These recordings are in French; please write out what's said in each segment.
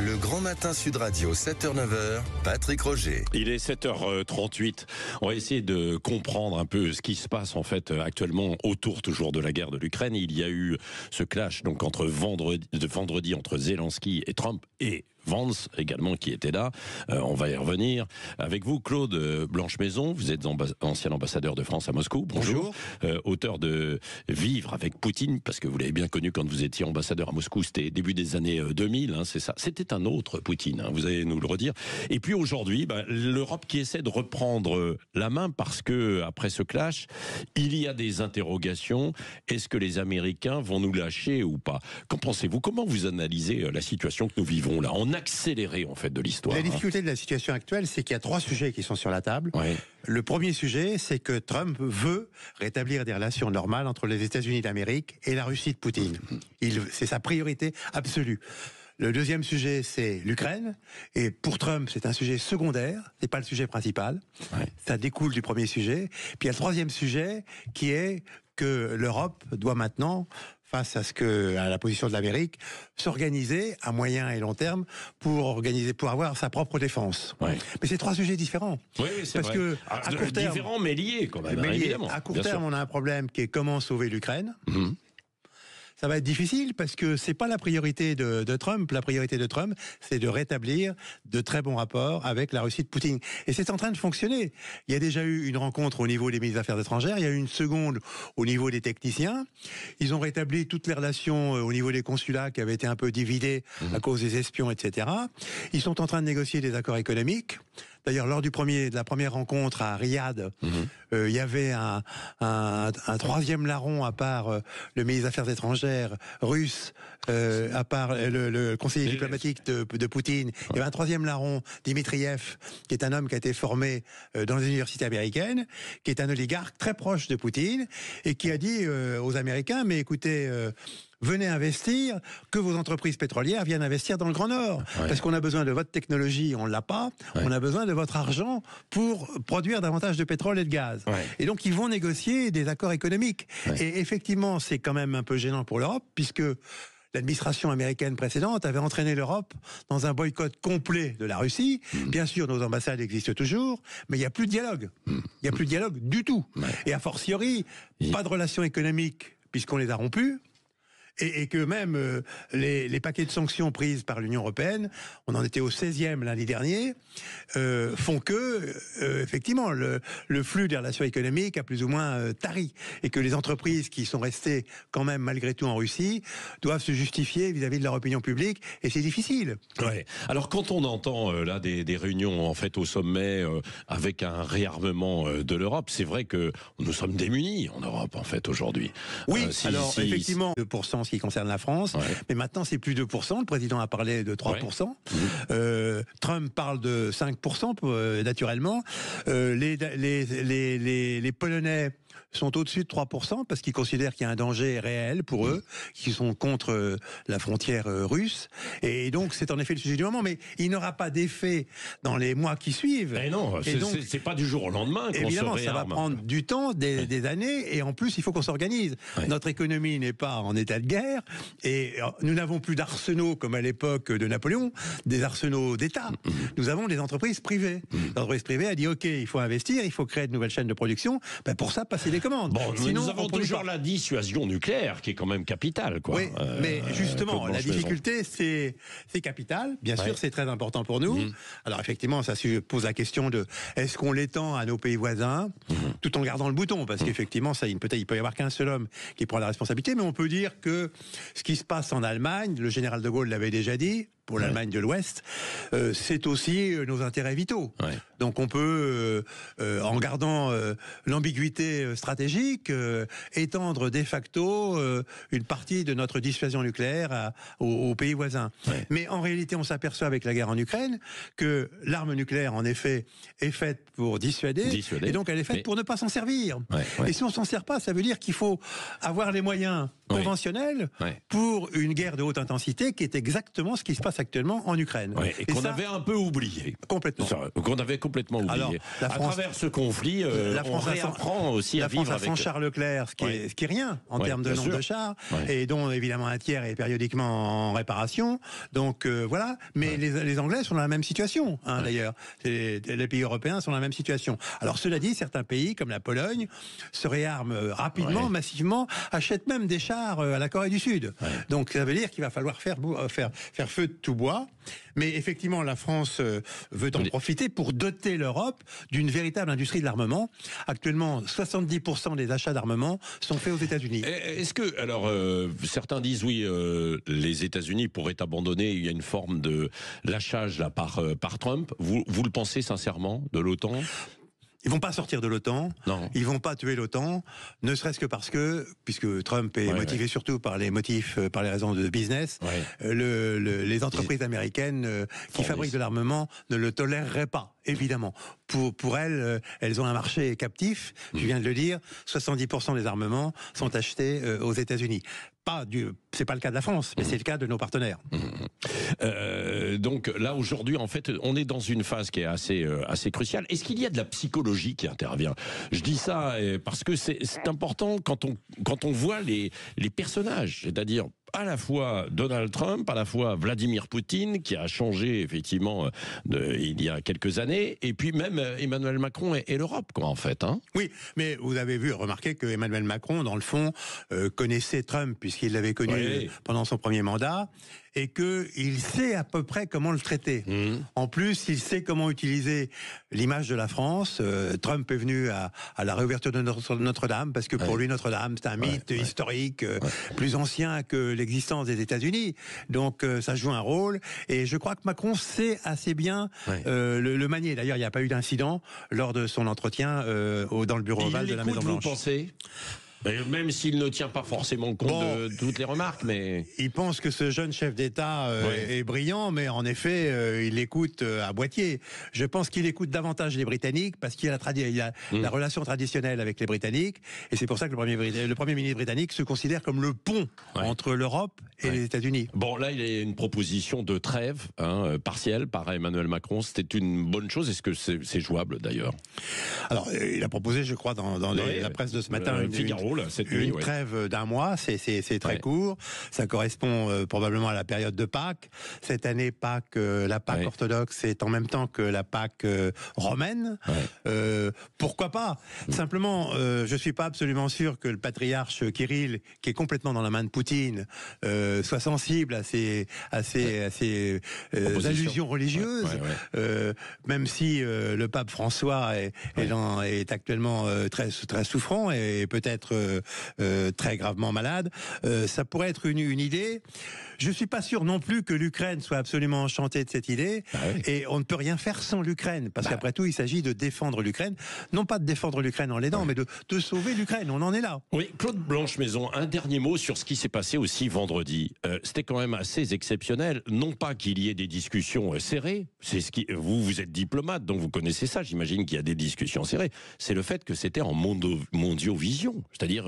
Le Grand Matin Sud Radio, 7h-9h, Patrick Roger. Il est 7h38. On va essayer de comprendre un peu ce qui se passe en fait actuellement autour toujours de la guerre de l'Ukraine. Il y a eu ce clash donc entre vendredi entre Zelensky et Trump et Vance également qui était là. On va y revenir. Avec vous, Claude Blanche-Maison, vous êtes ancien ambassadeur de France à Moscou. Bonjour. Auteur de Vivre avec Poutine, parce que vous l'avez bien connu quand vous étiez ambassadeur à Moscou, c'était début des années 2000, hein, c'est ça. C'était un autre Poutine, hein, vous allez nous le redire. Et puis aujourd'hui, l'Europe qui essaie de reprendre la main parce que après ce clash, il y a des interrogations. Est-ce que les Américains vont nous lâcher ou pas? Qu'en pensez-vous? Comment vous analysez la situation que nous vivons là, en accéléré en fait de l'histoire? La difficulté de la situation actuelle, c'est qu'il y a 3 sujets qui sont sur la table. Ouais. Le premier sujet, c'est que Trump veut rétablir des relations normales entre les États-Unis d'Amérique et la Russie de Poutine. C'est sa priorité absolue. Le deuxième sujet, c'est l'Ukraine. Et pour Trump, c'est un sujet secondaire. C'est pas le sujet principal. Ouais. Ça découle du premier sujet. Puis il y a le troisième sujet, qui est que l'Europe doit maintenant, face à la position de l'Amérique, s'organiser à moyen et long terme pour avoir sa propre défense. Ouais. Mais c'est 3 sujets différents. Oui, c'est parce vrai. Que à court terme, différents mais liés quand même. Évidemment. À court terme, on a un problème qui est comment sauver l'Ukraine. Ça va être difficile parce que c'est pas la priorité de Trump. La priorité de Trump, c'est de rétablir de très bons rapports avec la Russie de Poutine. Et c'est en train de fonctionner. Il y a déjà eu une rencontre au niveau des ministres des Affaires étrangères. Il y a eu une seconde au niveau des techniciens. Ils ont rétabli toutes les relations au niveau des consulats qui avaient été un peu dividés à cause des espions, etc. Ils sont en train de négocier des accords économiques. D'ailleurs, lors de la première rencontre à Riyad, il y avait un troisième larron à part le ministre des Affaires étrangères russe, à part le conseiller diplomatique de Poutine. Il y avait un troisième larron, Dmitriev, qui est un homme qui a été formé dans les universités américaines, qui est un oligarque très proche de Poutine, et qui a dit aux Américains, mais écoutez, venez investir, que vos entreprises pétrolières viennent investir dans le Grand Nord. Ouais. Parce qu'on a besoin de votre technologie, on ne l'a pas. Ouais. On a besoin de votre argent pour produire davantage de pétrole et de gaz. Ouais. Et donc, ils vont négocier des accords économiques. Ouais. Et effectivement, c'est quand même un peu gênant pour l'Europe, puisque l'administration américaine précédente avait entraîné l'Europe dans un boycott complet de la Russie. Bien sûr, nos ambassades existent toujours, mais il n'y a plus de dialogue. Il n'y a plus de dialogue du tout. Ouais. Et a fortiori, pas de relations économiques, puisqu'on les a rompues. Et que même les paquets de sanctions prises par l'Union européenne, on en était au 16e lundi dernier, font que, effectivement, le flux des relations économiques a plus ou moins tari. Et que les entreprises qui sont restées quand même malgré tout en Russie doivent se justifier vis-à-vis de leur opinion publique. Et c'est difficile. Ouais. Alors quand on entend là des réunions en fait au sommet avec un réarmement de l'Europe, c'est vrai que nous sommes démunis en Europe en fait aujourd'hui. Oui, effectivement, 2% ce qui concerne la France, mais maintenant c'est plus 2%, le président a parlé de 3%, Trump parle de 5% naturellement, les Polonais sont au-dessus de 3% parce qu'ils considèrent qu'il y a un danger réel pour eux, qui sont contre la frontière russe, et donc c'est en effet le sujet du moment, mais il n'aura pas d'effet dans les mois qui suivent. Et non, c'est pas du jour au lendemain qu'on se réarme. Évidemment, ça va prendre du temps, des années, et en plus il faut qu'on s'organise. Notre économie n'est pas en état de guerre, et nous n'avons plus d'arsenaux comme à l'époque de Napoléon, des arsenaux d'État. Nous avons des entreprises privées. L'entreprise privée a dit ok, il faut investir, il faut créer de nouvelles chaînes de production. Pour ça, passer des commandes. Bon, sinon, nous avons toujours la dissuasion nucléaire qui est quand même capitale, quoi. Oui, mais justement, la difficulté, c'est capital. Bien sûr, c'est très important pour nous. Alors effectivement, ça se pose la question de est-ce qu'on l'étend à nos pays voisins, tout en gardant le bouton, parce qu'effectivement, il peut y avoir qu'un seul homme qui prend la responsabilité, mais on peut dire que ce qui se passe en Allemagne, le général de Gaulle l'avait déjà dit, pour l'Allemagne de l'Ouest, c'est aussi nos intérêts vitaux. Donc on peut, en gardant l'ambiguïté stratégique, étendre de facto une partie de notre dissuasion nucléaire aux pays voisins. Mais en réalité, on s'aperçoit avec la guerre en Ukraine que l'arme nucléaire, en effet, est faite pour dissuader. Et donc elle est faite pour ne pas s'en servir. Et si on s'en sert pas, ça veut dire qu'il faut avoir les moyens conventionnelle pour une guerre de haute intensité qui est exactement ce qui se passe actuellement en Ukraine. Et qu'on avait un peu oublié. Complètement. Qu'on avait complètement oublié. Alors, à travers ce conflit, on réapprend aussi à vivre avec... La France a 100 chars Leclerc, ce qui est rien en termes de nombre de chars, et dont évidemment un tiers est périodiquement en réparation. Donc voilà. Mais les Anglais sont dans la même situation, d'ailleurs. Les pays européens sont dans la même situation. Alors cela dit, certains pays, comme la Pologne, se réarment rapidement, massivement, achètent même des chars à la Corée du Sud. Donc ça veut dire qu'il va falloir faire feu de tout bois. Mais effectivement, la France veut en profiter pour doter l'Europe d'une véritable industrie de l'armement. Actuellement, 70% des achats d'armement sont faits aux États-Unis. Est-ce que, alors, certains disent oui, les États-Unis pourraient abandonner, il y a une forme de lâchage là par Trump. Vous le pensez sincèrement, de l'OTAN ? Ils vont pas sortir de l'OTAN. Non. Ils vont pas tuer l'OTAN, ne serait-ce que parce que, puisque Trump est motivé surtout par les raisons de business, les entreprises américaines qui fabriquent de l'armement ne le toléreraient pas, évidemment. Pour elles, elles ont un marché captif. Je viens de le dire, 70% des armements sont achetés aux États-Unis. C'est pas le cas de la France, mais c'est le cas de nos partenaires. Donc là, aujourd'hui, en fait, on est dans une phase qui est assez cruciale. Est-ce qu'il y a de la psychologie qui intervient ? Je dis ça parce que c'est important quand on voit les personnages, c'est-à-dire à la fois Donald Trump, à la fois Vladimir Poutine, qui a changé effectivement il y a quelques années, et puis même Emmanuel Macron et l'Europe, quoi, en fait. Oui, mais vous avez remarqué que Emmanuel Macron, dans le fond, connaissait Trump, puisqu'il l'avait connu pendant son premier mandat, et qu'il sait à peu près comment le traiter. En plus, il sait comment utiliser l'image de la France. Trump est venu à la réouverture de Notre-Dame, parce que pour lui, Notre-Dame, c'est un mythe historique plus ancien que l'existence des États-Unis. Donc, ça joue un rôle. Et je crois que Macron sait assez bien le manier. D'ailleurs, il n'y a pas eu d'incident lors de son entretien dans le bureau ovale de la Maison-Blanche. Vous pensez ? Même s'il ne tient pas forcément compte de toutes les remarques, mais... Il pense que ce jeune chef d'État est brillant, mais en effet, il écoute à boîtier. Je pense qu'il écoute davantage les Britanniques, parce qu'il y a la relation traditionnelle avec les Britanniques, et c'est pour ça que le Premier ministre britannique se considère comme le pont entre l'Europe et les États-Unis. Bon, là, il y a une proposition de trêve partielle par Emmanuel Macron. C'était une bonne chose. Est-ce que c'est jouable, d'ailleurs ? Alors, il a proposé, je crois, dans la presse de ce matin, une trêve d'un mois, c'est très court. Ça correspond probablement à la période de Pâques. Cette année, Pâques, la Pâques orthodoxe est en même temps que la Pâques romaine. Pourquoi pas ? Simplement, je suis pas absolument sûr que le patriarche Kirill, qui est complètement dans la main de Poutine, soit sensible à ces allusions religieuses. Même si le pape François est actuellement très souffrant et peut-être très gravement malade, ça pourrait être une idée. Je suis pas sûr non plus que l'Ukraine soit absolument enchantée de cette idée, et on ne peut rien faire sans l'Ukraine, parce qu'après tout, il s'agit de défendre l'Ukraine, non pas de défendre l'Ukraine en l'aidant, mais de sauver l'Ukraine. On en est là. Oui, Claude Blanche-Maison, un dernier mot sur ce qui s'est passé aussi vendredi. C'était quand même assez exceptionnel, non pas qu'il y ait des discussions serrées, vous êtes diplomate, donc vous connaissez ça, j'imagine qu'il y a des discussions serrées, c'est le fait que c'était en mondiovision, c'est-à-dire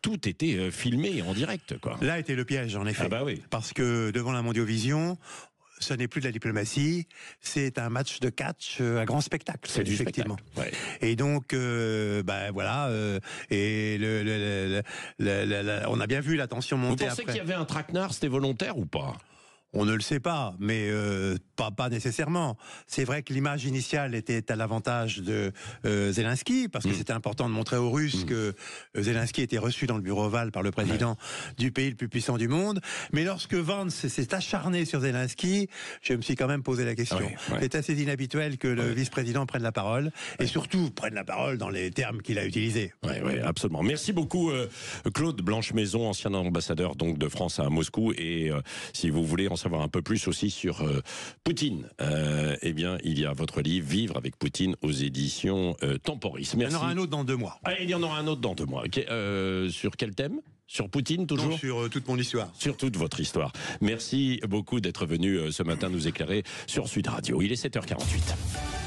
tout était filmé en direct, quoi. Là était le piège, en effet. Parce que devant la mondiovision, ce n'est plus de la diplomatie, c'est un match de catch à grand spectacle. C'est du effectivement. Et donc, voilà, et on a bien vu la tension monter. Vous pensez qu'il y avait un traquenard, c'était volontaire ou pas ? On ne le sait pas, mais pas nécessairement. C'est vrai que l'image initiale était à l'avantage de Zelensky, parce que c'était important de montrer aux Russes que Zelensky était reçu dans le bureau ovale par le président du pays le plus puissant du monde. Mais lorsque Vance s'est acharné sur Zelensky, je me suis quand même posé la question. C'est assez inhabituel que le vice-président prenne la parole, et surtout prenne la parole dans les termes qu'il a utilisés. Oui, absolument. Merci beaucoup, Claude Blanche-Maison, ancien ambassadeur donc de France à Moscou, et si vous voulez en savoir un peu plus aussi sur Poutine, eh bien, il y a votre livre Vivre avec Poutine aux éditions Temporis. Merci. Il y en aura un autre dans 2 mois. Il y en aura un autre dans 2 mois. Sur quel thème ? Sur Poutine, toujours ? Non, sur toute mon histoire. Sur toute votre histoire. Merci beaucoup d'être venu ce matin nous éclairer sur Sud Radio. Il est 7h48.